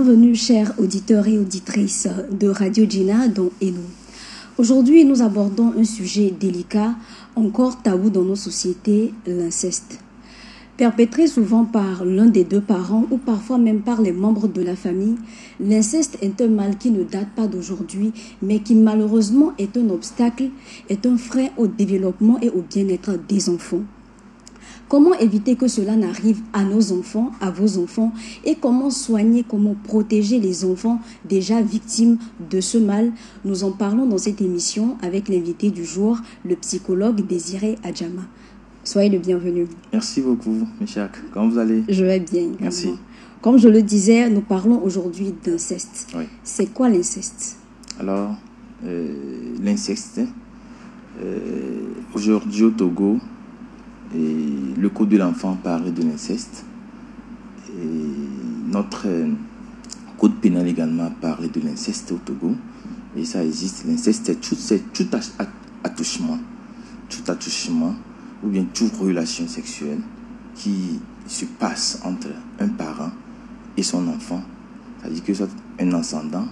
Bienvenue chers auditeurs et auditrices de Radio Djina dans Eno. Aujourd'hui, nous abordons un sujet délicat, encore tabou dans nos sociétés, l'inceste. Perpétré souvent par l'un des deux parents ou parfois même par les membres de la famille, l'inceste est un mal qui ne date pas d'aujourd'hui, mais qui malheureusement est un obstacle, est un frein au développement et au bien-être des enfants. Comment éviter que cela n'arrive à nos enfants, à vos enfants, et comment soigner, comment protéger les enfants déjà victimes de ce mal? Nous en parlons dans cette émission avec l'invité du jour, le psychologue Désiré Adjama. Soyez le bienvenu. Merci beaucoup, Michak. Comment vous allez? Je vais bien. Merci. Comme je le disais, nous parlons aujourd'hui d'inceste. Oui. C'est quoi l'inceste? Alors, l'inceste, aujourd'hui au Togo, et le code de l'enfant parle de l'inceste. Et notre code pénal également parle de l'inceste au Togo. Et ça existe. L'inceste, c'est tout attouchement. Tout attouchement ou bien toute relation sexuelle qui se passe entre un parent et son enfant. C'est-à-dire que soit un ascendant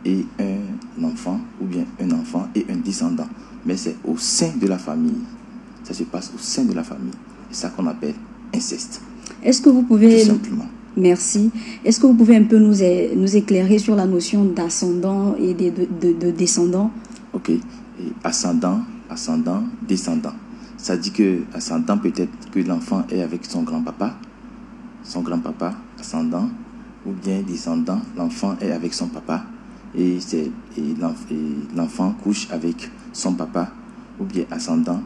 et un enfant, ou bien un enfant et un descendant. Mais c'est au sein de la famille. Ça se passe au sein de la famille. C'est ça qu'on appelle inceste. Est-ce que vous pouvez... Tout simplement. Merci. Est-ce que vous pouvez un peu nous éclairer sur la notion d'ascendant et de descendant? Ok. Et ascendant, descendant. Ça dit que ascendant, peut-être que l'enfant est avec son grand-papa, ascendant, ou bien descendant, l'enfant est avec son papa, et l'enfant couche avec son papa, ou bien ascendant,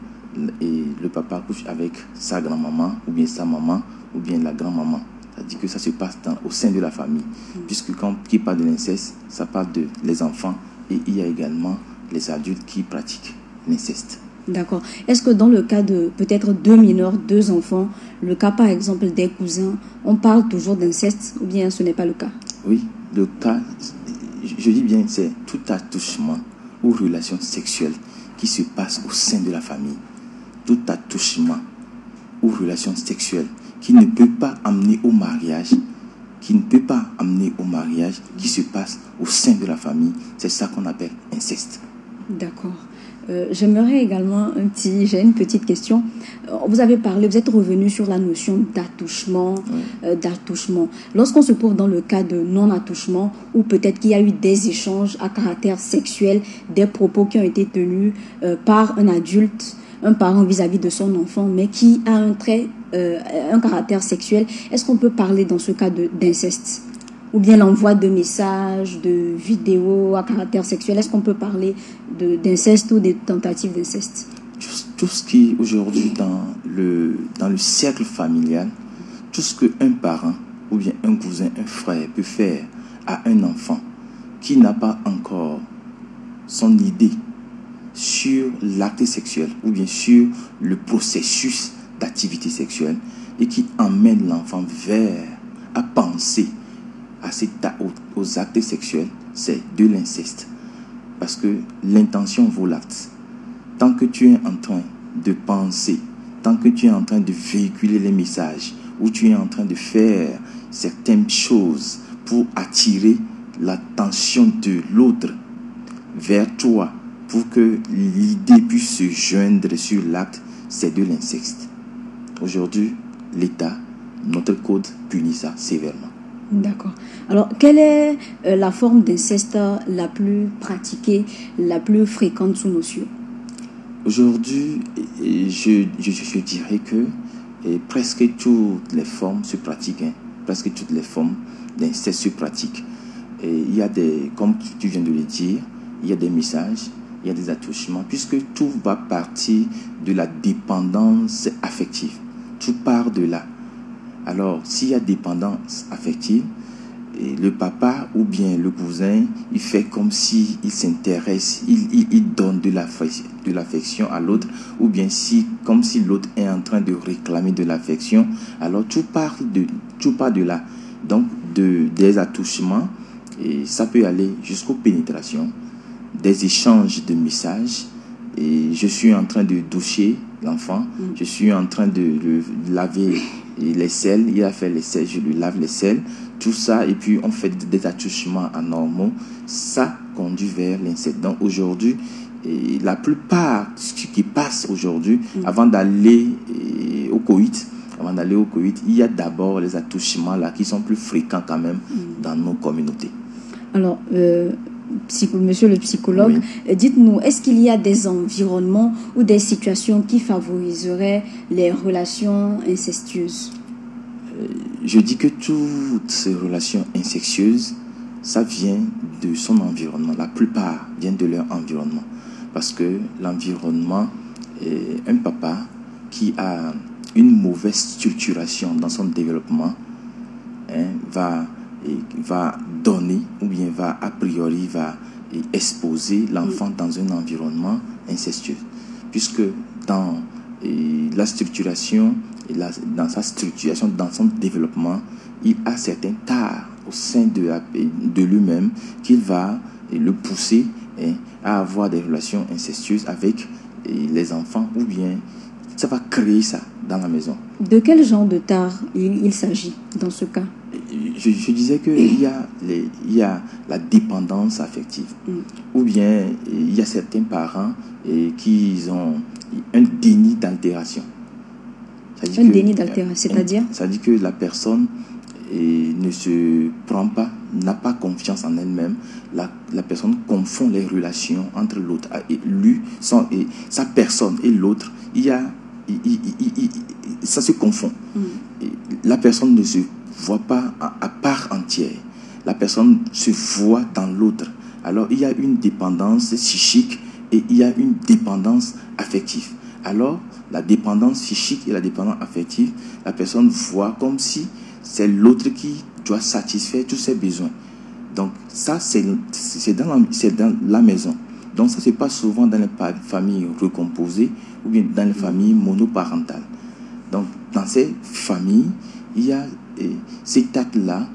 et le papa couche avec sa grand-maman, ou bien sa maman, ou bien la grand-maman. Ça dit que ça se passe au sein de la famille. Puisque quand il parle de l'inceste, ça parle de les enfants, et il y a également les adultes qui pratiquent l'inceste. D'accord. Est-ce que dans le cas de peut-être deux mineurs, deux enfants, le cas par exemple des cousins, on parle toujours d'inceste ou bien ce n'est pas le cas? Oui, le cas, je dis bien, c'est tout attouchement ou relation sexuelle qui se passe au sein de la famille. Tout attouchement ou relation sexuelle qui ne peut pas amener au mariage, qui se passe au sein de la famille, c'est ça qu'on appelle inceste. D'accord. J'aimerais également j'ai une petite question. Vous êtes revenu sur la notion d'attouchement, d'attouchement. Lorsqu'on se trouve dans le cas de non-attouchement, ou peut-être qu'il y a eu des échanges à caractère sexuel, des propos qui ont été tenus par un adulte, un parent vis-à-vis de son enfant, mais qui a un caractère sexuel, est-ce qu'on peut parler dans ce cas d'inceste? Ou bien l'envoi de messages, de vidéos à caractère sexuel, est-ce qu'on peut parler d'inceste ou des tentatives d'inceste? Tout ce qui aujourd'hui dans le cercle familial, tout ce qu'un parent ou bien un cousin, un frère peut faire à un enfant qui n'a pas encore son idée sur l'acte sexuel ou bien sur le processus d'activité sexuelle et qui emmène l'enfant à penser aux actes sexuels, c'est de l'inceste. Parce que l'intention vaut l'acte. Tant que tu es en train de penser, tant que tu es en train de véhiculer les messages, ou tu es en train de faire certaines choses pour attirer l'attention de l'autre vers toi, pour que l'idée puisse se joindre sur l'acte, c'est de l'inceste. Aujourd'hui, l'État, notre code punit ça sévèrement. D'accord. Alors, quelle est la forme d'inceste la plus pratiquée, la plus fréquente sous nos cieux? Aujourd'hui, je dirais que presque toutes les formes se pratiquent. Presque toutes les formes d'inceste se pratiquent. Et il y a comme tu viens de le dire, il y a des messages, il y a des attouchements, puisque tout va partir de la dépendance affective. Tout part de là. Alors, s'il y a dépendance affective, et le papa ou bien le cousin, il fait comme s'il s'intéresse, il donne de l'affection à l'autre, ou bien comme si l'autre est en train de réclamer de l'affection. Alors, tout part de là. Donc, des attouchements, et ça peut aller jusqu'aux pénétrations, des échanges de messages, et je suis en train de doucher l'enfant, je suis en train de laver les selles, il a fait les selles, je lui lave les selles. tout ça, et puis on fait des attouchements anormaux, ça conduit vers l'inceste. Donc aujourd'hui, la plupart de ce qui passe aujourd'hui, avant d'aller au coït, il y a d'abord les attouchements là qui sont plus fréquents quand même dans nos communautés. Alors, monsieur le psychologue, dites-nous, est-ce qu'il y a des environnements ou des situations qui favoriseraient les relations incestueuses? Je dis que toutes ces relations incestueuses, ça vient de son environnement. La plupart viennent de leur environnement. Parce que l'environnement, un papa qui a une mauvaise structuration dans son développement, va donner, ou bien va exposer l'enfant dans un environnement incestueux. Puisque dans la structuration, dans son développement, il a certains tares au sein de lui-même qu'il va le pousser à avoir des relations incestueuses avec les enfants, ou bien ça va créer ça dans la maison. De quel genre de tare il s'agit dans ce cas? Je disais qu'il y a la dépendance affective, ou bien il y a certains parents qui ont un déni d'altération. Déni d'altération, c'est-à-dire? C'est-à-dire que la personne ne se prend pas, n'a pas confiance en elle-même. La personne confond les relations entre l'autre et lui, sa personne et l'autre. Ça se confond. La personne ne se voit pas à part entière. La personne se voit dans l'autre. Alors il y a une dépendance psychique et il y a une dépendance affective. Alors la dépendance psychique et la dépendance affective, la personne voit comme si c'est l'autre qui doit satisfaire tous ses besoins. Donc ça, c'est dans la maison. Donc ça se passe souvent dans les familles recomposées ou bien dans les familles monoparentales. Donc dans ces familles, il y a cet acte-là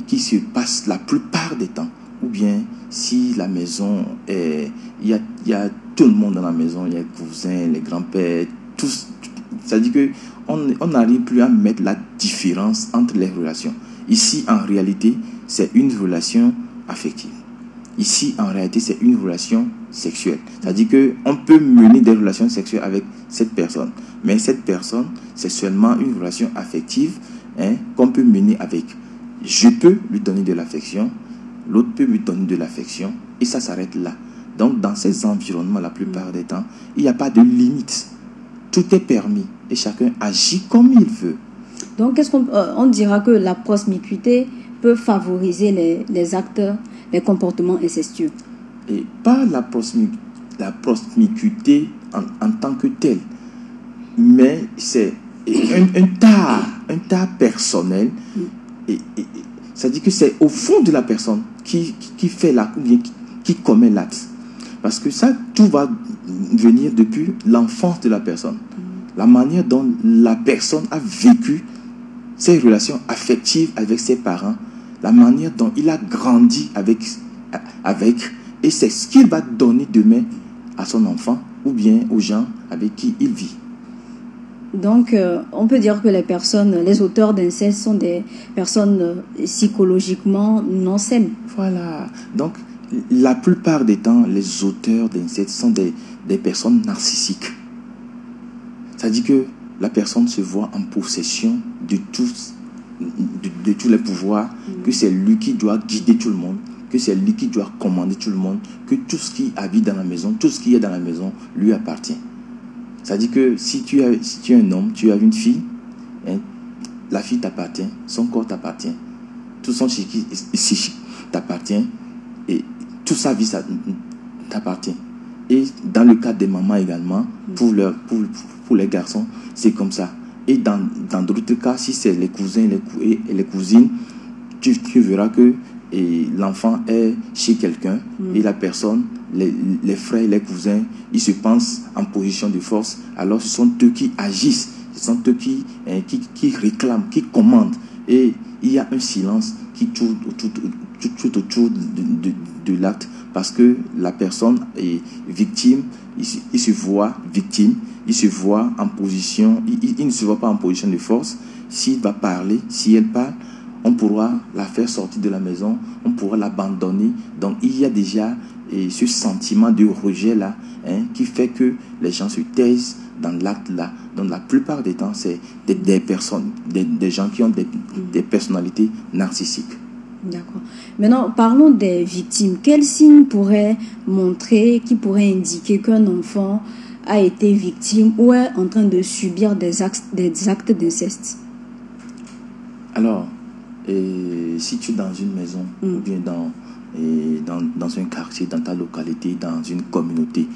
qui se passe la plupart des temps. Ou bien si la maison il y a tout le monde dans la maison, il y a les cousins, les grands-pères, tous. Ça dit que on n'arrive plus à mettre la différence entre les relations. Ici, en réalité, c'est une relation affective. Ici, en réalité, c'est une relation sexuelle. C'est-à-dire qu'on peut mener des relations sexuelles avec cette personne. Mais cette personne, c'est seulement une relation affective qu'on peut mener avec. Je peux lui donner de l'affection, l'autre peut lui donner de l'affection, et ça s'arrête là. Donc, dans ces environnements, la plupart des temps, il n'y a pas de limite. Tout est permis et chacun agit comme il veut. Donc, est-ce qu'on dira que la promiscuité peut favoriser les actes, les comportements incestueux? Et pas la promiscuité en tant que telle, mais c'est un tas personnel. C'est-à-dire que c'est au fond de la personne qui fait l'acte, ou bien qui commet l'acte. Parce que ça, tout va venir depuis l'enfance de la personne. La manière dont la personne a vécu ses relations affectives avec ses parents, la manière dont il a grandi avec et c'est ce qu'il va donner demain à son enfant ou bien aux gens avec qui il vit. Donc, on peut dire que les auteurs d'inceste sont des personnes psychologiquement non saines. Voilà. Donc, la plupart des temps, les auteurs d'inceste sont des personnes narcissiques. C'est-à-dire que la personne se voit en possession de tous les pouvoirs, que c'est lui qui doit guider tout le monde, que c'est lui qui doit commander tout le monde, que tout ce qui habite dans la maison, tout ce qui est dans la maison lui appartient. C'est-à-dire que si tu es un homme, tu as une fille, la fille t'appartient, son corps t'appartient, tout son psychique t'appartient, et toute sa vie t'appartient. Et dans le cas des mamans également, pour les garçons, c'est comme ça. Et dans d'autres cas, si c'est les cousins et les cousines, tu verras que l'enfant est chez quelqu'un et la personne, les frères et les cousins, ils se pensent en position de force. Alors ce sont eux qui agissent, ce sont eux qui réclament, qui commandent. Et il y a un silence qui tourne tout autour de l'acte, parce que la personne est victime, il se voit victime, il se voit en position, il ne se voit pas en position de force. S'il va parler, si elle parle, on pourra la faire sortir de la maison, on pourra l'abandonner. Donc il y a déjà ce sentiment de rejet-là, qui fait que les gens se taisent dans l'acte-là. Donc la plupart des temps, c'est des personnes, des gens qui ont des personnalités narcissiques. D'accord. Maintenant, parlons des victimes. Quels signes pourraient montrer, qui pourraient indiquer qu'un enfant a été victime ou est en train de subir des actes d'inceste? Alors, si tu es dans une maison ou bien dans un quartier, dans ta localité, dans une communauté,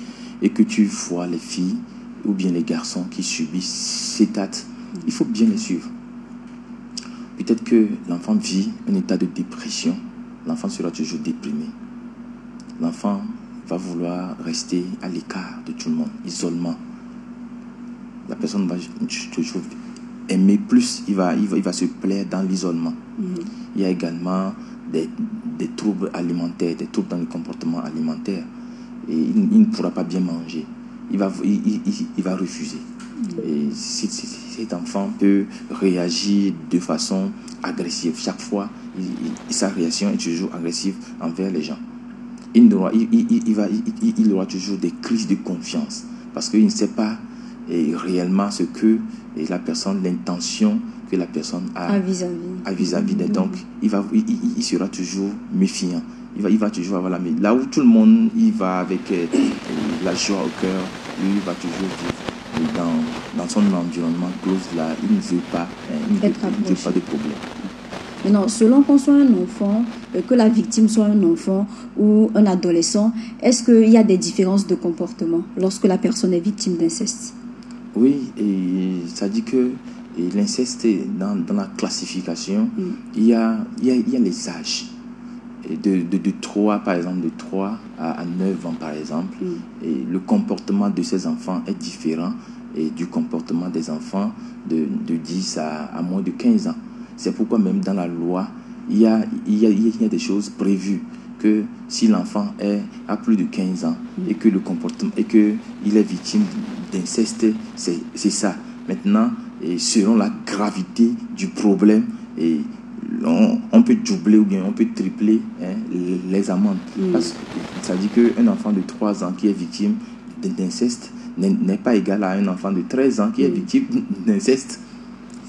et que tu vois les filles ou bien les garçons qui subissent cet acte, il faut bien les suivre. Peut-être que l'enfant vit un état de dépression, l'enfant sera toujours déprimé. L'enfant va vouloir rester à l'écart de tout le monde, isolement. La personne va toujours aimer plus, il va se plaire dans l'isolement. Il y a également des troubles alimentaires, des troubles dans le comportement alimentaire. Et il ne pourra pas bien manger. Il va refuser. Et cet enfant peut réagir de façon agressive. Chaque fois, sa réaction est toujours agressive envers les gens. Il aura toujours des crises de confiance parce qu'il ne sait pas réellement ce que l'intention que la personne a vis-à-vis d'elle. Donc, il sera toujours méfiant. Il va toujours avoir la là où tout le monde il va avec la joie au cœur, lui il va toujours vivre dans son environnement clos là. Il ne veut pas, de problème. Maintenant, selon qu'on soit un enfant, que la victime soit un enfant ou un adolescent, est-ce qu'il y a des différences de comportement lorsque la personne est victime d'inceste? Oui, et ça dit que l'inceste, dans la classification, il y a les âges. De 3, par exemple, de 3 à 9 ans, par exemple. Et le comportement de ces enfants est différent du comportement des enfants de 10 à moins de 15 ans. C'est pourquoi même dans la loi, il y a des choses prévues que si l'enfant a plus de 15 ans et que le comportement et que il est victime d'inceste, c'est ça. Maintenant, selon la gravité du problème, on peut doubler ou bien on peut tripler les amendes. Parce que ça dit qu'un enfant de 3 ans qui est victime d'inceste n'est pas égal à un enfant de 13 ans qui est victime d'inceste.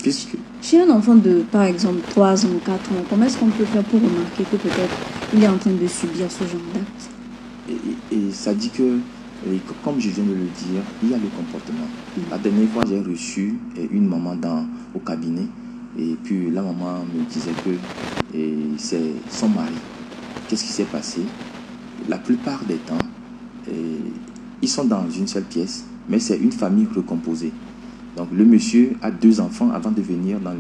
Puisque chez un enfant de, par exemple, 3 ans, 4 ans, comment est-ce qu'on peut faire pour remarquer que peut-être il est en train de subir ce genre d'acte? Et ça dit que, comme je viens de le dire, il y a le comportement. La dernière fois, j'ai reçu une maman au cabinet. Et puis la maman me disait que c'est son mari. Qu'est-ce qui s'est passé? La plupart des temps, ils sont dans une seule pièce, mais c'est une famille recomposée. Donc le monsieur a 2 enfants avant de venir dans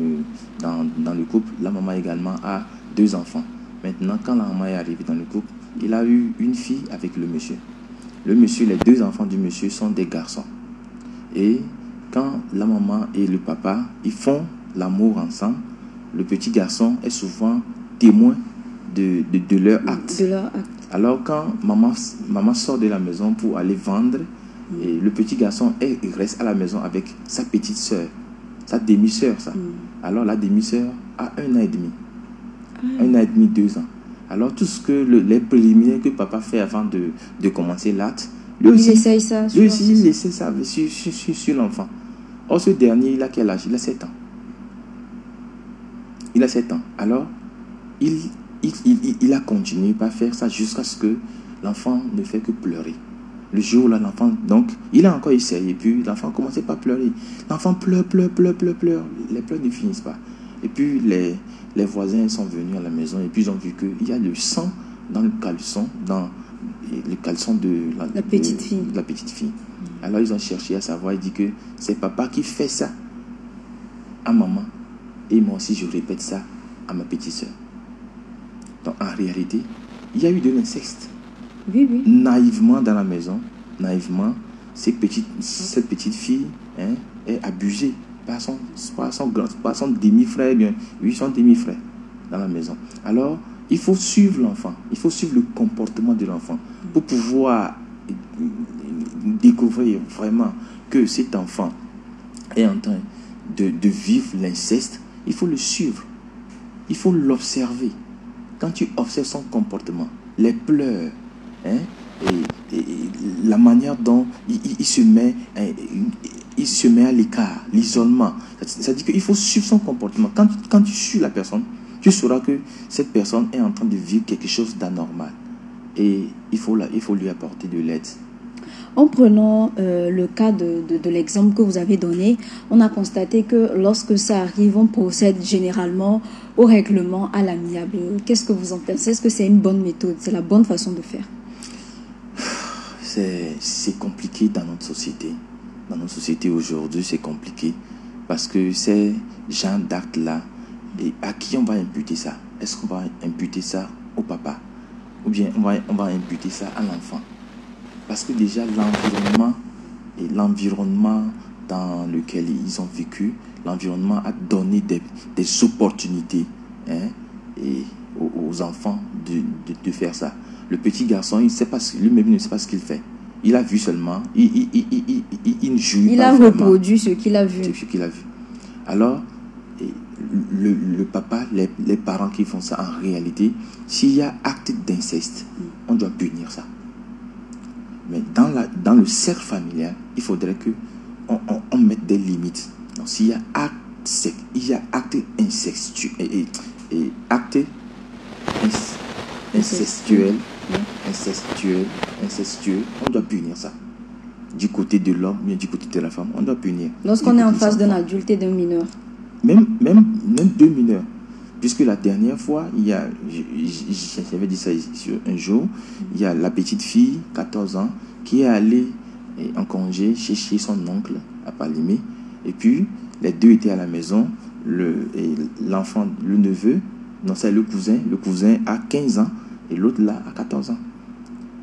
le couple. La maman également a 2 enfants. Maintenant, quand la maman est arrivée dans le couple, il a eu une fille avec le monsieur. Le monsieur, les 2 enfants du monsieur sont des garçons. Et quand la maman et le papa, ils font l'amour ensemble, le petit garçon est souvent témoin de leur acte. Alors quand maman sort de la maison pour aller vendre, et le petit garçon il reste à la maison avec sa petite soeur, sa demi-soeur ça. Alors la demi-soeur a 1 an et demi. 1 an et demi, 2 ans. Alors tout ce que les préliminaires que papa fait avant de commencer l'acte, lui aussi, il essaye ça sur l'enfant. Or ce dernier, il a quel âge? Il a 7 ans. Il a 7 ans. Alors, il a continué par faire ça jusqu'à ce que l'enfant ne fait que pleurer. Le jour là, l'enfant, donc, il a encore essayé. Et puis, l'enfant a commencé par pleurer. L'enfant pleure. Les pleurs ne finissent pas. Et puis, les voisins sont venus à la maison et puis ils ont vu qu'il y a le sang dans le caleçon, de la petite fille. Alors, ils ont cherché à savoir. Il dit que c'est papa qui fait ça à maman. Et moi aussi, je répète ça à ma petite soeur. Donc, en réalité, il y a eu de l'inceste. Oui. Naïvement dans la maison, cette petite fille est abusée par son demi-frère, son demi-frère dans la maison. Alors, il faut suivre l'enfant, il faut suivre le comportement de l'enfant pour pouvoir découvrir vraiment que cet enfant est en train de vivre l'inceste. Il faut le suivre il faut l'observer. Quand tu observes son comportement, les pleurs, hein, et la manière dont il se met à l'écart, l'isolement. C'est-à-dire qu'il faut suivre son comportement. Quand tu suis la personne, tu sauras que cette personne est en train de vivre quelque chose d'anormal. Et il faut lui apporter de l'aide. En prenant le cas de l'exemple que vous avez donné, on a constaté que lorsque ça arrive, on procède généralement au règlement à l'amiable. Qu'est-ce que vous en pensez? Est-ce que c'est une bonne méthode? C'est la bonne façon de faire? C'est compliqué dans notre société. Dans notre société aujourd'hui, c'est compliqué. Parce que ces gens d'actes-là, et à qui on va imputer ça? Est-ce qu'on va imputer ça au papa? Ou bien on va imputer ça à l'enfant? Parce que déjà l'environnement dans lequel ils ont vécu, l'environnement a donné des opportunités, hein, et aux enfants de faire ça. Le petit garçon, lui-même ne sait pas ce qu'il fait. Il a vu seulement, il ne jouit pas. Il a reproduit ce qu'il a vu. Alors, le papa, les parents qui font ça, en réalité, s'il y a acte d'inceste, on doit punir ça. Mais dans le cercle familial, il faudrait qu'on mette des limites. Donc, s'il y a acte incestueux et acte incestueux, on doit punir ça. Du côté de l'homme, bien du côté de la femme, on doit punir. Lorsqu'on est en face d'un adulte et d'un mineur. Même deux mineurs. Puisque la dernière fois, j'avais dit ça un jour, il y a la petite fille, 14 ans, qui est allée en congé chez son oncle à Palimé. Et puis, les deux étaient à la maison. L'enfant, le neveu, non, c'est le cousin a 15 ans et l'autre là a 14 ans.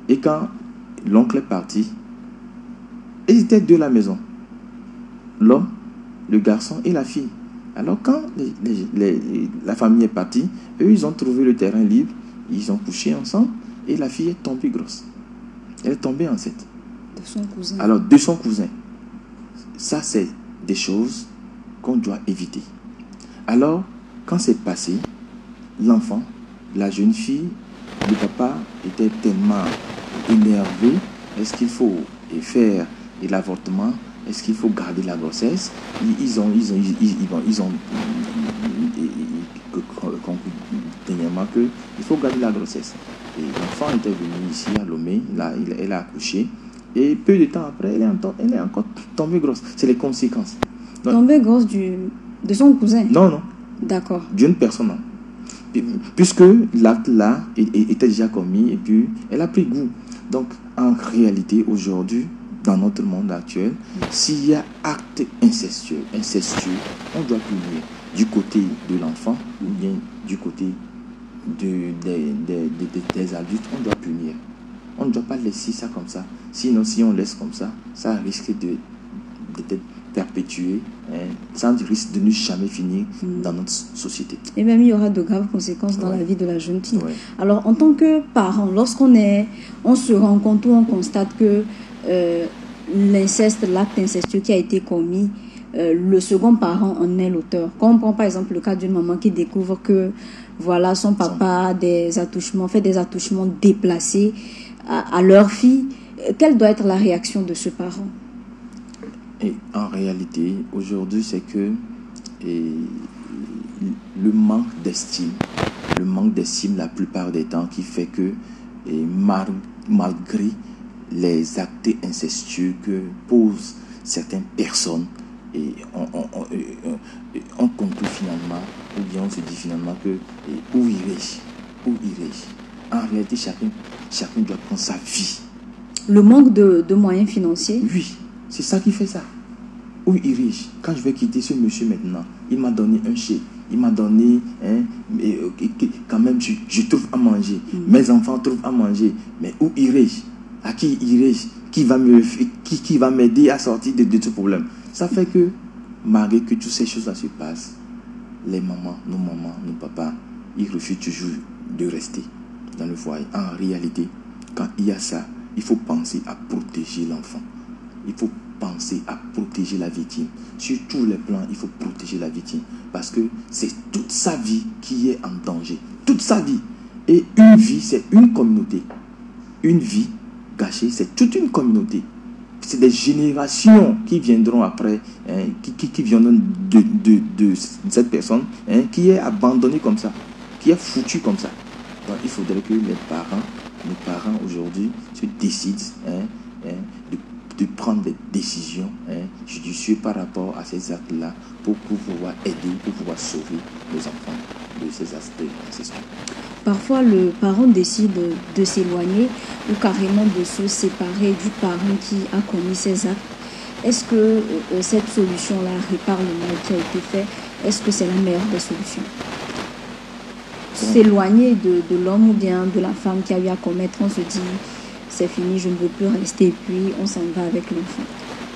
Et quand l'oncle est parti, ils étaient deux à la maison. L'homme, le garçon et la fille. Alors quand la famille est partie, eux ils ont trouvé le terrain libre, ils ont couché ensemble et la fille est tombée grosse. Elle est tombée enceinte. De son cousin. Alors de son cousin. Ça c'est des choses qu'on doit éviter. Alors quand c'est passé, l'enfant, la jeune fille, le papa était tellement énervé. Est-ce qu'il faut faire l'avortement? Est-ce qu'il faut garder la grossesse? Ils ont conclu dernièrement qu'il faut garder la grossesse. Et l'enfant était venu ici à Lomé, elle a accouché. Et peu de temps après, elle est encore tombée grosse. C'est les conséquences. Donc, tombée grosse de son cousin? Non. D'accord. D'une personne. Puisque l'acte là était déjà commis et puis elle a pris goût. Donc en réalité, aujourd'hui, dans notre monde actuel, s'il y a acte incestueux, on doit punir du côté de l'enfant ou bien du côté des adultes, on doit punir. On ne doit pas laisser ça comme ça. Sinon, si on laisse comme ça risque d'être perpétué, hein, ça risque de ne jamais finir dans notre société. Et même il y aura de graves conséquences dans la vie de la jeune fille. Ouais. Alors, en tant que parent, lorsqu'on se rend compte ou on constate que l'inceste, l'acte incestueux qui a été commis, le second parent en est l'auteur. Quand on prend par exemple le cas d'une maman qui découvre que voilà, son papa fait des attouchements déplacés à leur fille, quelle doit être la réaction de ce parent? Et en réalité, aujourd'hui, c'est que le manque d'estime la plupart des temps qui fait que malgré les actes incestueux que posent certaines personnes, et on conclut finalement, ou bien on se dit finalement que où irai-je? En réalité, chacun doit prendre sa vie. Le manque de moyens financiers? Oui, c'est ça qui fait ça. Où irai-je? Quand je vais quitter ce monsieur maintenant, il m'a donné un chèque, il m'a donné, quand même je trouve à manger, mes enfants trouvent à manger, mais où irai-je? À qui irai-je? Qui va m'aider à sortir de ce problème? Ça fait que, malgré que toutes ces choses-là se passent, nos mamans, nos papas, ils refusent toujours de rester dans le foyer. En réalité, quand il y a ça, il faut penser à protéger l'enfant. Il faut penser à protéger la victime. Sur tous les plans, il faut protéger la victime. Parce que c'est toute sa vie qui est en danger. Toute sa vie. Et une vie, c'est une communauté. Une vie gâchée, c'est toute une communauté. C'est des générations qui viendront après, hein, qui viendront de cette personne, hein, qui est abandonnée comme ça, qui est foutue comme ça. Donc il faudrait que les parents aujourd'hui se décident, hein, de prendre des décisions, hein, judicieuses par rapport à ces actes-là pour pouvoir aider, pour pouvoir sauver les enfants de ces aspects incestueux. Parfois, le parent décide de s'éloigner ou carrément de se séparer du parent qui a commis ces actes. Est-ce que cette solution-là répare le mal qui a été fait? Est-ce que c'est la meilleure des solutions? S'éloigner de l'homme ou bien de la femme qui a eu à commettre, on se dit c'est fini, je ne veux plus rester, et puis on s'en va avec l'enfant.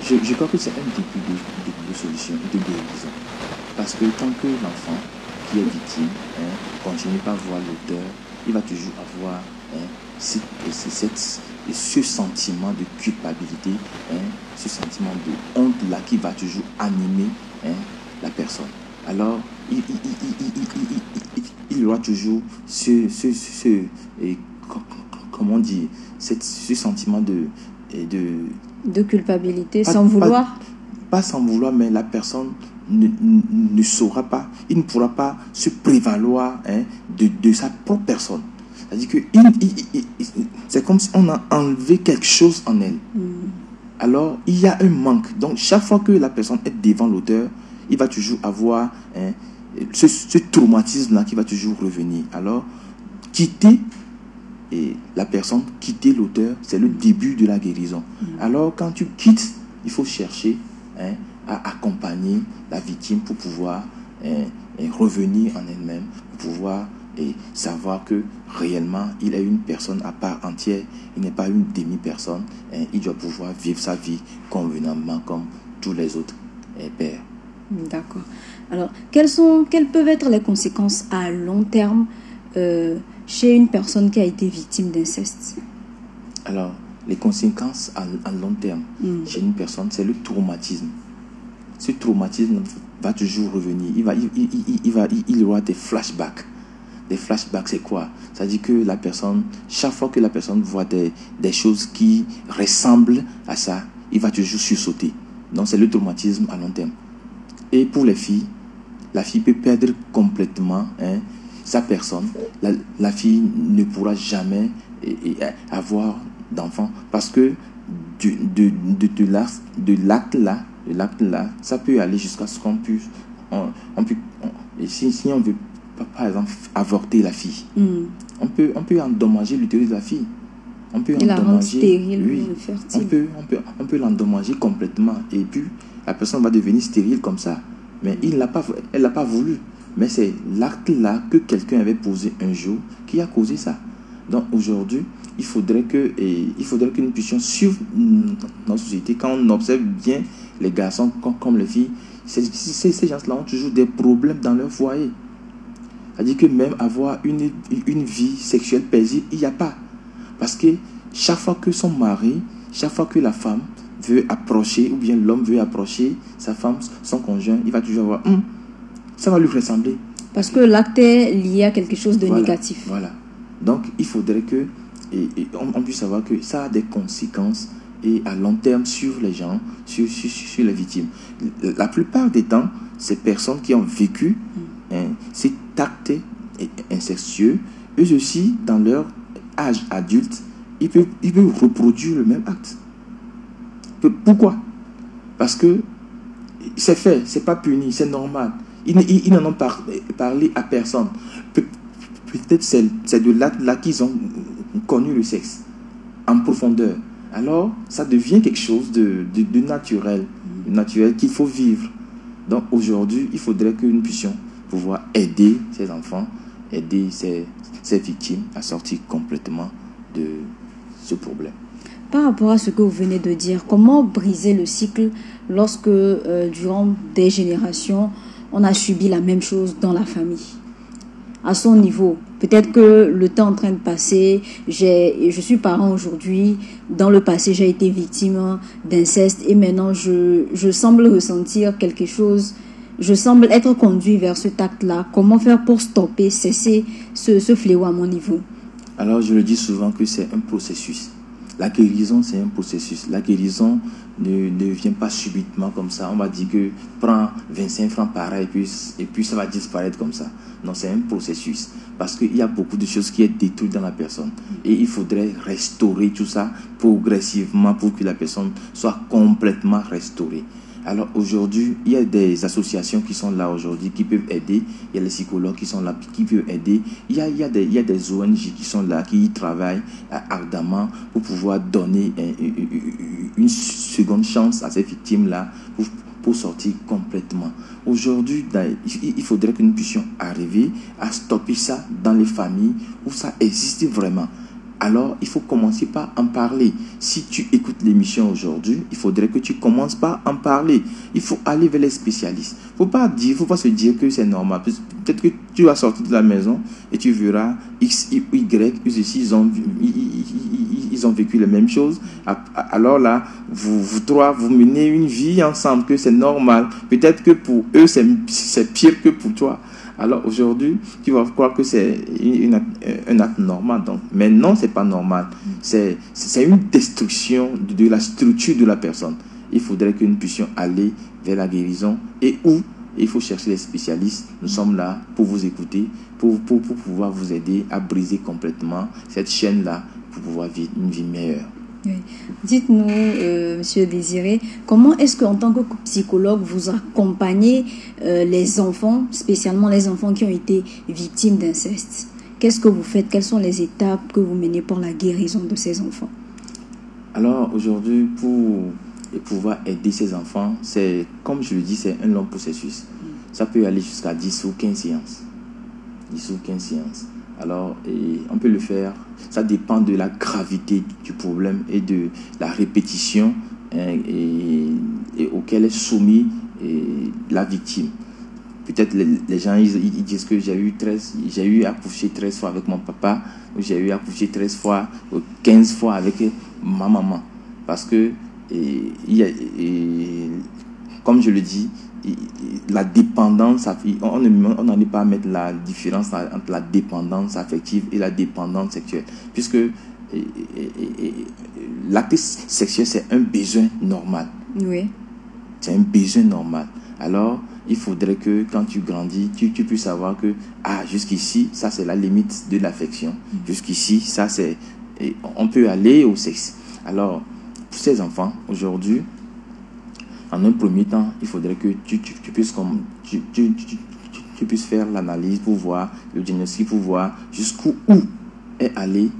Je crois que c'est un début de solution, de guérison. Parce que tant que l'enfant qui est victime, hein, continue pas à voir l'auteur, il va toujours avoir, hein, ce sentiment de culpabilité, hein, ce sentiment de honte là qui va toujours animer, hein, la personne. Alors, il aura toujours comment dire, ce sentiment de culpabilité, sans vouloir. Pas sans vouloir, mais la personne ne saura pas, il ne pourra pas se prévaloir, hein, de sa propre personne. C'est-à-dire que c'est comme si on a enlevé quelque chose en elle. Alors, il y a un manque. Donc, chaque fois que la personne est devant l'auteur, il va toujours avoir, hein, ce traumatisme-là qui va toujours revenir. Alors, quitter la personne, quitter l'auteur, c'est le début de la guérison. Alors, quand tu quittes, il faut chercher, hein, à accompagner la victime pour pouvoir, hein, revenir en elle-même, pour pouvoir savoir que réellement, il est une personne à part entière, il n'est pas une demi-personne, hein, il doit pouvoir vivre sa vie convenablement comme tous les autres pères. D'accord. Alors, quelles peuvent être les conséquences à long terme chez une personne qui a été victime d'inceste? Alors, les conséquences à long terme chez une personne, c'est le traumatisme. Ce traumatisme va toujours revenir. Il aura des flashbacks. Des flashbacks, c'est quoi? C'est-à-dire que la personne, chaque fois que la personne voit des choses qui ressemblent à ça, il va toujours sursauter. Donc, c'est le traumatisme à long terme. Et pour les filles, la fille peut perdre complètement, hein, sa personne. La fille ne pourra jamais avoir d'enfant parce que de l'acte là, ça peut aller jusqu'à ce qu'on puisse, si on veut par exemple avorter la fille, on peut endommager l'utérus de la fille. On peut endommager, stérile, oui, on peut l'endommager complètement et puis la personne va devenir stérile comme ça. Mais elle l'a pas voulu. Mais c'est l'acte là que quelqu'un avait posé un jour qui a causé ça. Donc aujourd'hui, il faudrait que nous puissions suivre notre société. Quand on observe bien les garçons comme les filles, ces gens-là ont toujours des problèmes dans leur foyer. C'est-à-dire que même avoir une vie sexuelle paisible, il n'y a pas. Parce que chaque fois que son mari, chaque fois que la femme veut approcher, ou bien l'homme veut approcher sa femme, son conjoint, il va toujours avoir, ça va lui ressembler. Parce que l'acte est lié à quelque chose de négatif. Voilà. Donc, il faudrait que on puisse savoir que ça a des conséquences et à long terme sur les gens, sur les victimes. La plupart des temps, ces personnes qui ont vécu cet acte incestueux, eux aussi, dans leur âge adulte, ils peuvent reproduire le même acte. Pourquoi? Parce que c'est fait, c'est pas puni, c'est normal. Ils n'en ont parlé à personne. Peut-être c'est de là qu'ils ont connu le sexe en profondeur. Alors, ça devient quelque chose de naturel qu'il faut vivre. Donc aujourd'hui, il faudrait que nous puissions pouvoir aider ces enfants, aider ces victimes à sortir complètement de ce problème. Par rapport à ce que vous venez de dire, comment briser le cycle lorsque, durant des générations, on a subi la même chose dans la famille? à son niveau. Peut-être que le temps est en train de passer, je suis parent aujourd'hui, dans le passé j'ai été victime d'inceste et maintenant je semble ressentir quelque chose, je semble être conduit vers cet acte-là. Comment faire pour stopper, cesser ce fléau à mon niveau? Alors je le dis souvent que c'est un processus. La guérison, c'est un processus. La guérison ne vient pas subitement comme ça. On va dire que prends 25 francs par an et puis ça va disparaître comme ça. Non, c'est un processus. Parce qu'il y a beaucoup de choses qui sont détruites dans la personne. Et il faudrait restaurer tout ça progressivement pour que la personne soit complètement restaurée. Alors aujourd'hui, il y a des associations qui sont là aujourd'hui, qui peuvent aider. Il y a les psychologues qui sont là, qui peuvent aider. Il y a des ONG qui sont là, qui y travaillent ardemment pour pouvoir donner une seconde chance à ces victimes-là pour sortir complètement. Aujourd'hui, il faudrait que nous puissions arriver à stopper ça dans les familles où ça existe vraiment. Alors, il faut commencer par en parler. Si tu écoutes l'émission aujourd'hui, il faudrait que tu commences par en parler. Il faut aller vers les spécialistes. Faut pas se dire que c'est normal. Peut-être que tu vas sortir de la maison et tu verras X, Y, ici, ils ont vécu les mêmes choses. Alors là, vous trois, vous menez une vie ensemble, que c'est normal. Peut-être que pour eux, c'est pire que pour toi. Alors aujourd'hui, tu vas croire que c'est un acte normal. Donc, mais non, c'est pas normal. C'est une destruction de la structure de la personne. Il faudrait que nous puissions aller vers la guérison et où il faut chercher les spécialistes. Nous sommes là pour vous écouter, pour pouvoir vous aider à briser complètement cette chaîne-là, pour pouvoir vivre une vie meilleure. Oui. Dites-nous, Monsieur Désiré, comment est-ce qu'en tant que psychologue, vous accompagnez les enfants, spécialement les enfants qui ont été victimes d'inceste? Qu'est-ce que vous faites? Quelles sont les étapes que vous menez pour la guérison de ces enfants? Alors aujourd'hui, pour pouvoir aider ces enfants, c'est, comme je le dis, c'est un long processus. Ça peut aller jusqu'à 10 ou 15 séances. 10 ou 15 séances. Alors, on peut le faire. Ça dépend de la gravité du problème et de la répétition et auquel est soumis la victime. Peut-être les gens ils disent que j'ai eu à coucher 13 fois avec mon papa, ou j'ai eu à coucher 13 fois ou 15 fois avec ma maman. Parce que, comme je le dis, la dépendance, on n'en est pas à mettre la différence entre la dépendance affective et la dépendance sexuelle, puisque l'acte sexuel, c'est un besoin normal. Oui. C'est un besoin normal. Alors, il faudrait que quand tu grandis, tu puisses savoir que jusqu'ici, ça c'est la limite de l'affection. Jusqu'ici, ça c'est... On peut aller au sexe. Alors, pour ces enfants, aujourd'hui, en un premier temps, il faudrait que tu puisses faire l'analyse pour voir, le diagnostic pour voir jusqu'où est allée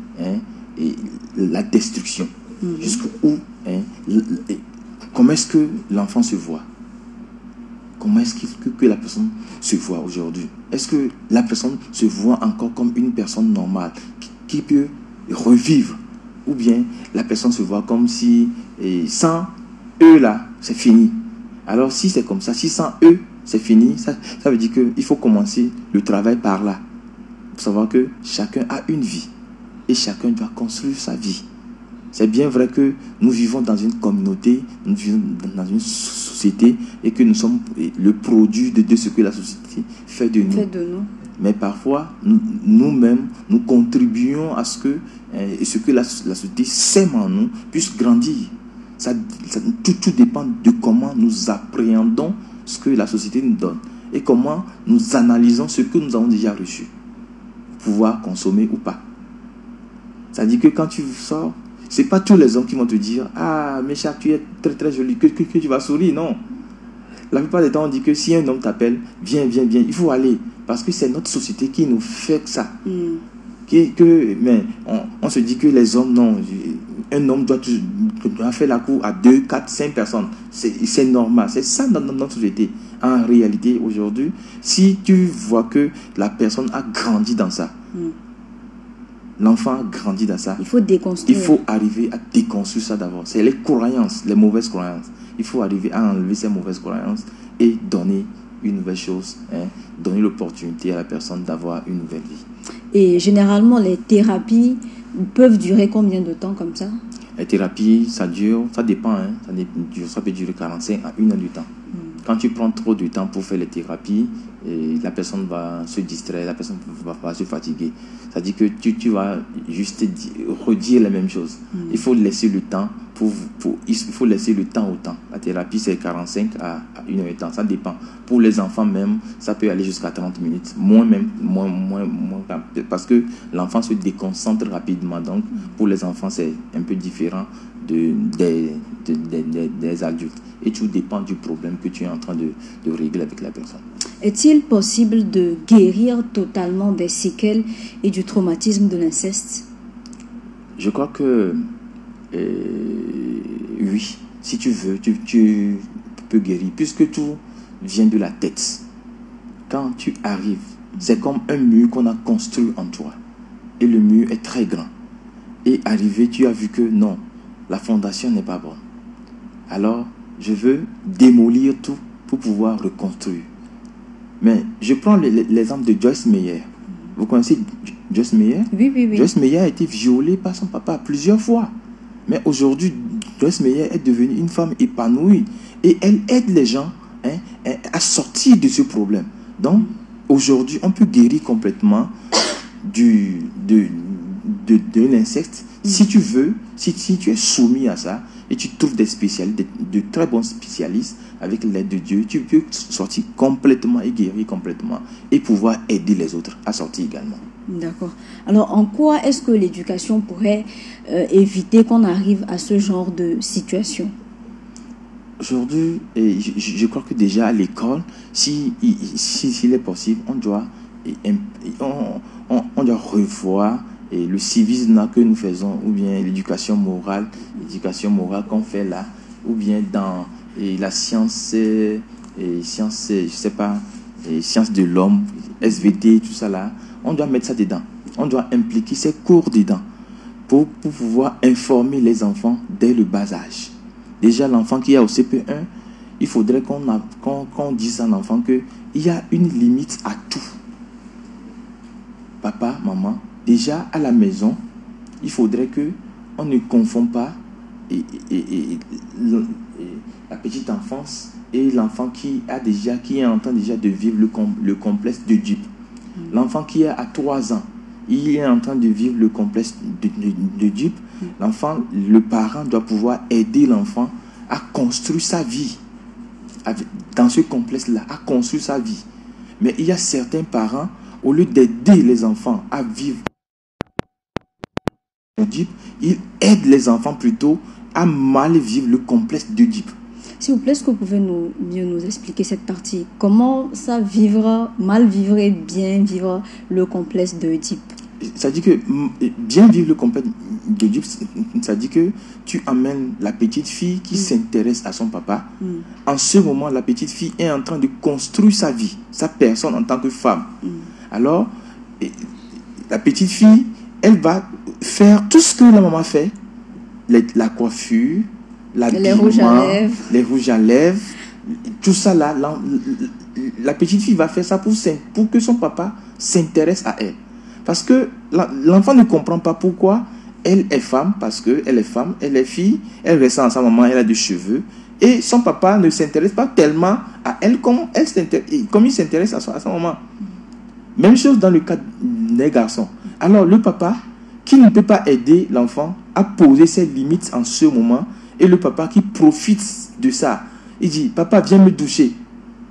et la destruction. Jusqu'où, comment est-ce que l'enfant se voit? Comment est-ce que la personne se voit aujourd'hui? Est-ce que la personne se voit encore comme une personne normale qui peut revivre? Ou bien la personne se voit comme si sans eux là, c'est fini. Alors si c'est comme ça, si sans eux, c'est fini, ça veut dire qu'il faut commencer le travail par là. Pour savoir que chacun a une vie et chacun doit construire sa vie. C'est bien vrai que nous vivons dans une communauté, nous vivons dans une société et que nous sommes le produit de ce que la société fait de nous. Mais parfois, nous-mêmes, nous contribuons à ce que la société sème en nous puisse grandir. Tout dépend de comment nous appréhendons ce que la société nous donne et comment nous analysons ce que nous avons déjà reçu pour pouvoir consommer ou pas. C'est-à-dire que quand tu sors, c'est pas tous les hommes qui vont te dire « Ah, Mécha, tu es très très jolie, que tu vas sourire. » Non. La plupart des temps, on dit que si un homme t'appelle, viens, il faut aller. Parce que c'est notre société qui nous fait ça. Mais on se dit que les hommes, non. Un homme doit faire la cour à 2, 4, 5 personnes. C'est normal. C'est ça dans notre société. En réalité, aujourd'hui, si tu vois que la personne a grandi dans ça, l'enfant a grandi dans ça, il faut déconstruire. Il faut arriver à déconstruire ça d'abord. C'est les mauvaises croyances. Il faut arriver à enlever ces mauvaises croyances et donner une nouvelle chose, hein, donner l'opportunité à la personne d'avoir une nouvelle vie. Et généralement, les thérapies peuvent durer combien de temps comme ça? Les thérapies, ça dépend, hein, ça peut durer 45 à 1 heure du temps. Quand tu prends trop de temps pour faire les thérapies, la personne va se distraire, la personne va se fatiguer. C'est-à-dire que tu vas juste redire la même chose. Il faut laisser le temps il faut laisser le temps au temps. La thérapie, c'est 45 à 1 heure de temps. Ça dépend. Pour les enfants même, ça peut aller jusqu'à 30 minutes. Moins, parce que l'enfant se déconcentre rapidement. Donc, pour les enfants, c'est un peu différent des adultes. Et tout dépend du problème que tu es en train de régler avec la personne. Est-il possible de guérir totalement des séquelles et du traumatisme de l'inceste? Je crois que oui, si tu veux, tu peux guérir, puisque tout vient de la tête. Quand tu arrives, c'est comme un mur qu'on a construit en toi. Et le mur est très grand. Et arrivé, tu as vu que non, la fondation n'est pas bonne. Alors, je veux démolir tout pour pouvoir reconstruire. Mais je prends l'exemple de Joyce Meyer. Vous connaissez Joyce Meyer? Oui. Joyce Meyer a été violée par son papa plusieurs fois. Mais aujourd'hui, Joyce Meyer est devenue une femme épanouie. Et elle aide les gens, hein, à sortir de ce problème. Donc, aujourd'hui, on peut guérir complètement de l'inceste. Si tu veux, si tu es soumis à ça, et tu trouves des spécialistes, de très bons spécialistes, avec l'aide de Dieu, tu peux sortir complètement et guérir complètement et pouvoir aider les autres à sortir également. D'accord. Alors, en quoi est-ce que l'éducation pourrait éviter qu'on arrive à ce genre de situation? Aujourd'hui, je crois que déjà à l'école, s'il est possible, on doit revoir le civisme que nous faisons, ou bien l'éducation morale qu'on fait là, ou bien dans la science, je sais pas, sciences de l'homme, SVT, tout ça là. On doit mettre ça dedans. On doit impliquer ces cours dedans pour pouvoir informer les enfants dès le bas âge. Déjà, l'enfant qui est au CP1, il faudrait qu'on dise à l'enfant qu'il y a une limite à tout. Papa, maman, déjà à la maison, il faudrait qu'on ne confond pas la petite enfance et l'enfant qui est en train déjà de vivre le complexe d'Oedipe. L'enfant qui est à 3 ans, il est en train de vivre le complexe d'Oedipe. L'enfant, le parent doit pouvoir aider l'enfant à construire sa vie dans ce complexe-là, à construire sa vie. Mais il y a certains parents, au lieu d'aider les enfants à vivre d'Oedipe, ils aident les enfants plutôt à mal vivre le complexe d'Oedipe. S'il vous plaît, est-ce que vous pouvez mieux nous expliquer cette partie? Comment ça mal vivre et bien vivre le complexe d'Oedipe? Ça dit que bien vivre le complexe d'Oedipe, ça dit que tu amènes la petite fille qui s'intéresse à son papa. En ce moment, la petite fille est en train de construire sa vie, sa personne en tant que femme. Alors, la petite fille, elle va faire tout ce que la maman fait, la coiffure, les rouges à lèvres, tout ça là, la petite fille va faire ça pour que son papa s'intéresse à elle. Parce que l'enfant ne comprend pas pourquoi elle est femme, parce qu'elle est femme, elle est fille, elle ressemble à sa maman, elle a des cheveux, et son papa ne s'intéresse pas tellement à elle comme il s'intéresse à sa maman. Même chose dans le cas des garçons. Alors le papa, qui ne peut pas aider l'enfant à poser ses limites en ce moment, et le papa qui profite de ça, il dit, papa viens me doucher.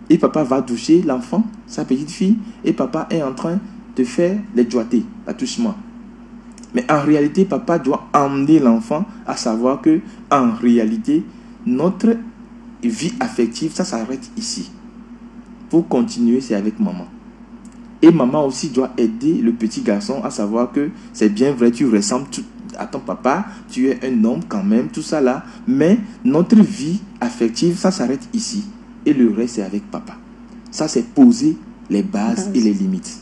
Et papa va doucher l'enfant, sa petite fille, et papa est en train de faire les doigtés, l'attouchement. Mais en réalité, papa doit emmener l'enfant à savoir que, en réalité, notre vie affective, ça s'arrête ici. Pour continuer, c'est avec maman. Et maman aussi doit aider le petit garçon à savoir que c'est bien vrai, tu ressembles à ton papa, tu es un homme quand même, tout ça là. Mais notre vie affective, ça s'arrête ici. Et le reste, c'est avec papa. Ça, c'est poser les bases et les limites.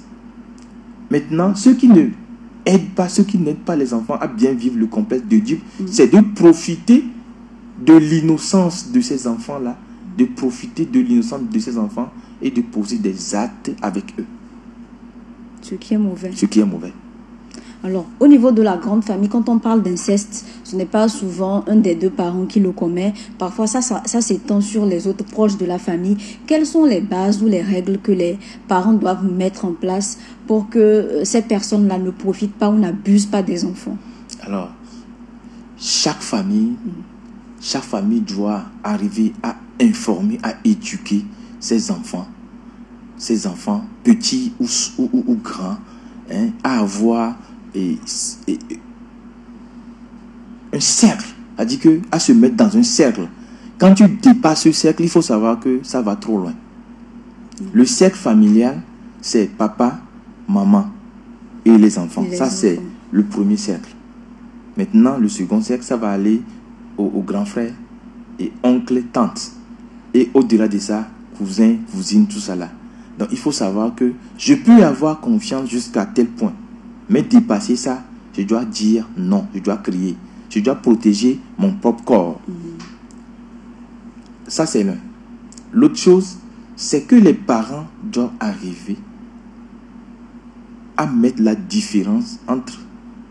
Maintenant, ceux qui ne aident pas, ceux qui n'aident pas les enfants à bien vivre le complexe d'Oedipe, c'est de profiter de l'innocence de ces enfants-là de profiter de l'innocence de ces enfants et de poser des actes avec eux. Ce qui est mauvais. Ce qui est mauvais. Alors, au niveau de la grande famille, quand on parle d'inceste, ce n'est pas souvent un des deux parents qui le commet. Parfois, ça s'étend sur les autres proches de la famille. Quelles sont les bases ou les règles que les parents doivent mettre en place pour que ces personnes-là ne profitent pas ou n'abusent pas des enfants? Alors, chaque famille doit arriver à informer, à éduquer ses enfants petits ou grands, hein, à avoir un cercle, c'est-à-dire que à se mettre dans un cercle. Quand tu dépasses ce cercle, il faut savoir que ça va trop loin. Le cercle familial, c'est papa, maman et les enfants. C'est le premier cercle. Maintenant, le second cercle, ça va aller aux grands frères et oncles, tantes. Et au-delà de ça, cousins, cousines, tout ça là. Donc, il faut savoir que je peux avoir confiance jusqu'à tel point. Mais dépasser ça, je dois dire non, je dois crier. Je dois protéger mon propre corps. Ça, c'est l'un. L'autre chose, c'est que les parents doivent arriver à mettre la différence entre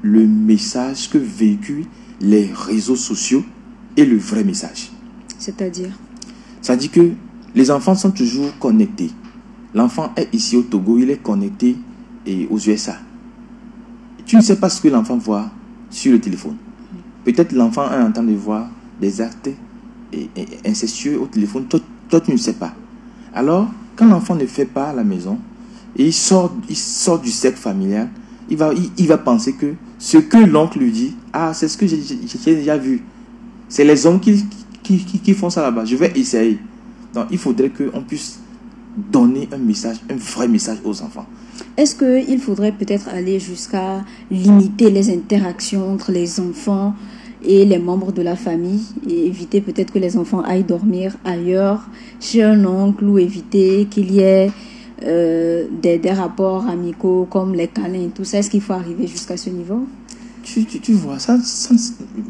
le message que véhiculent les réseaux sociaux et le vrai message. C'est-à-dire? C'est-à-dire que les enfants sont toujours connectés. L'enfant est ici au Togo, il est connecté aux USA. Tu ne sais pas ce que l'enfant voit sur le téléphone. Peut-être l'enfant est en train de voir des actes incestueux au téléphone. Toi, tu ne sais pas. Alors, quand l'enfant ne fait pas à la maison, et il sort du cercle familial, il va penser que ce que l'oncle lui dit, c'est ce que j'ai déjà vu. C'est les hommes qui font ça là-bas. Je vais essayer. Donc, il faudrait qu'on puisse donner un message, un vrai message aux enfants. Est-ce qu'il faudrait peut-être aller jusqu'à limiter les interactions entre les enfants et les membres de la famille et éviter peut-être que les enfants aillent dormir ailleurs, chez un oncle, ou éviter qu'il y ait des rapports amicaux comme les câlins et tout ça? Est-ce qu'il faut arriver jusqu'à ce niveau? Tu vois,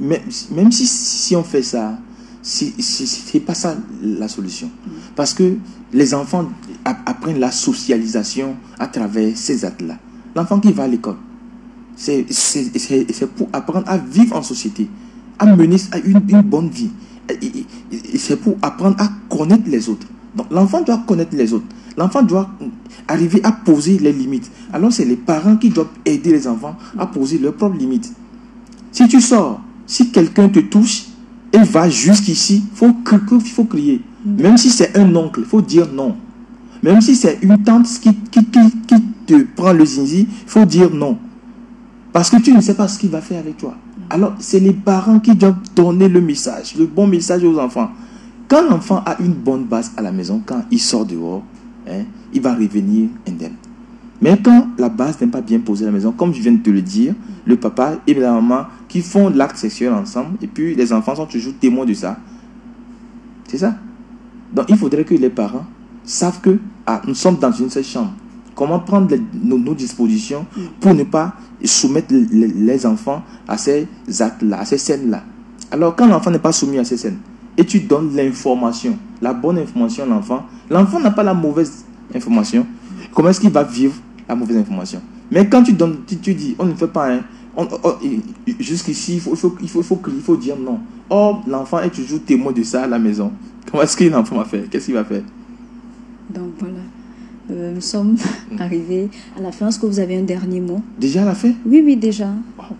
même si on fait ça, c'est pas ça la solution. Parce que les enfants apprennent la socialisation à travers ces actes-là. L'enfant qui va à l'école, c'est pour apprendre à vivre en société, à mener une bonne vie. C'est pour apprendre à connaître les autres. Donc l'enfant doit connaître les autres. L'enfant doit arriver à poser les limites. Alors c'est les parents qui doivent aider les enfants à poser leurs propres limites. Si tu sors, si quelqu'un te touche et va jusqu'ici, il faut crier. Même si c'est un oncle, il faut dire non. Même si c'est une tante qui te prend le zinzi, il faut dire non. Parce que tu ne sais pas ce qu'il va faire avec toi. Alors, c'est les parents qui doivent donner le message, le bon message aux enfants. Quand l'enfant a une bonne base à la maison, quand il sort dehors, il va revenir indemne. Mais quand la base n'est pas bien posée à la maison, comme je viens de te le dire, le papa et la maman qui font l'acte sexuel ensemble, et puis les enfants sont toujours témoins de ça. C'est ça. Donc, il faudrait que les parents savent que nous sommes dans une seule chambre. Comment prendre nos dispositions pour ne pas soumettre les enfants à ces actes-là, à ces scènes-là. Alors, quand l'enfant n'est pas soumis à ces scènes, et tu donnes l'information, la bonne information à l'enfant n'a pas la mauvaise information. Comment est-ce qu'il va vivre la mauvaise information? Mais quand tu dis, on ne fait pas, jusqu'ici, il faut dire non. Or, l'enfant est toujours témoin de ça à la maison. Comment est-ce que l'enfant va faire? Qu'est-ce qu'il va faire? Donc voilà, nous sommes arrivés à la fin. Est-ce que vous avez un dernier mot? Déjà à la fin? Oui, déjà. Wow.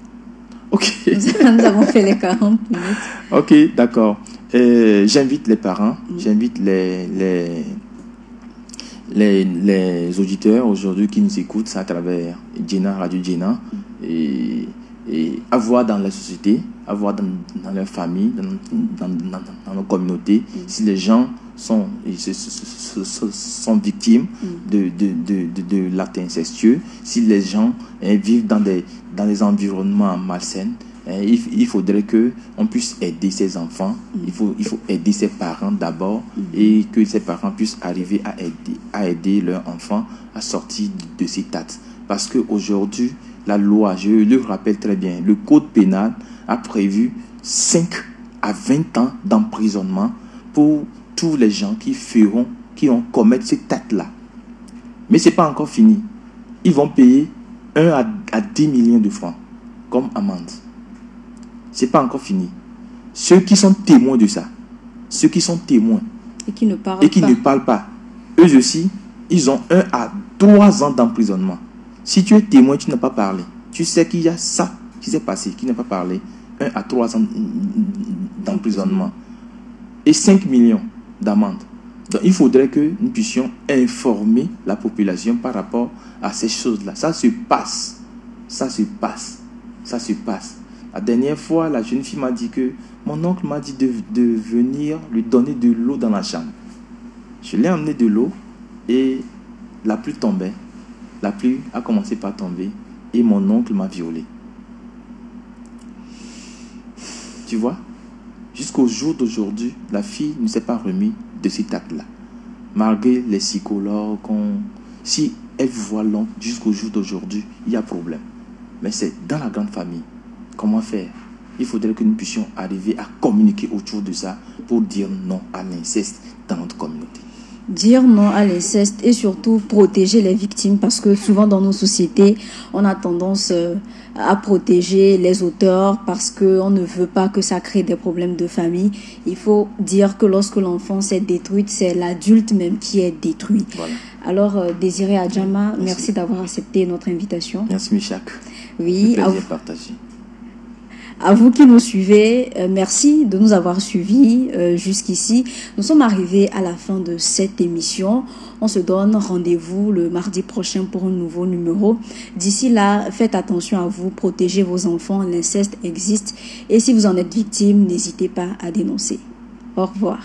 Ok. Nous avons fait les 40 minutes. Ok, d'accord. J'invite les parents, j'invite les auditeurs aujourd'hui qui nous écoutent à travers Radio Djena, et à voir dans la société, à voir dans leur famille, dans nos communautés, si les gens sont victimes de l'acte incestueux, si les gens vivent dans des environnements malsains. Il faudrait qu'on puisse aider ces enfants. Il faut aider ses parents d'abord, et que ces parents puissent arriver à aider leurs enfants à sortir de cet acte. Parce qu'aujourd'hui, la loi, je le rappelle très bien, le code pénal a prévu 5 à 20 ans d'emprisonnement pour tous les gens qui ont commettre cet acte-là. Mais ce n'est pas encore fini. Ils vont payer 1 à 10 millions de francs comme amende. Ce n'est pas encore fini. Ceux qui sont témoins de ça, ceux qui sont témoins et qui ne parlent pas, eux aussi, ils ont 1 à 3 ans d'emprisonnement. Si tu es témoin, tu n'as pas parlé. Tu sais qu'il y a ça qui s'est passé, qui n'a pas parlé. 1 à 3 ans d'emprisonnement. Et 5 millions d'amende. Donc il faudrait que nous puissions informer la population par rapport à ces choses-là. Ça se passe. Ça se passe. Ça se passe. La dernière fois, la jeune fille m'a dit que mon oncle m'a dit de venir lui donner de l'eau dans la chambre. Je l'ai emmené de l'eau et la pluie tombait. La pluie a commencé par tomber et mon oncle m'a violé. Tu vois? Jusqu'au jour d'aujourd'hui, la fille ne s'est pas remise de cet acte-là. Malgré les psychologues, si elle voit l'oncle jusqu'au jour d'aujourd'hui, il y a problème. Mais c'est dans la grande famille. Comment faire? Il faudrait que nous puissions arriver à communiquer autour de ça pour dire non à l'inceste dans notre communauté. Dire non à l'inceste et surtout protéger les victimes, parce que souvent dans nos sociétés, on a tendance à protéger les auteurs parce qu'on ne veut pas que ça crée des problèmes de famille. Il faut dire que lorsque l'enfant s'est détruit, c'est l'adulte même qui est détruit. Voilà. Alors, Désiré Adjama, merci d'avoir accepté notre invitation. Merci Michak. Oui, le plaisir partagé. À vous qui nous suivez, merci de nous avoir suivis jusqu'ici. Nous sommes arrivés à la fin de cette émission. On se donne rendez-vous le mardi prochain pour un nouveau numéro. D'ici là, faites attention à vous, protégez vos enfants, l'inceste existe. Et si vous en êtes victime, n'hésitez pas à dénoncer. Au revoir.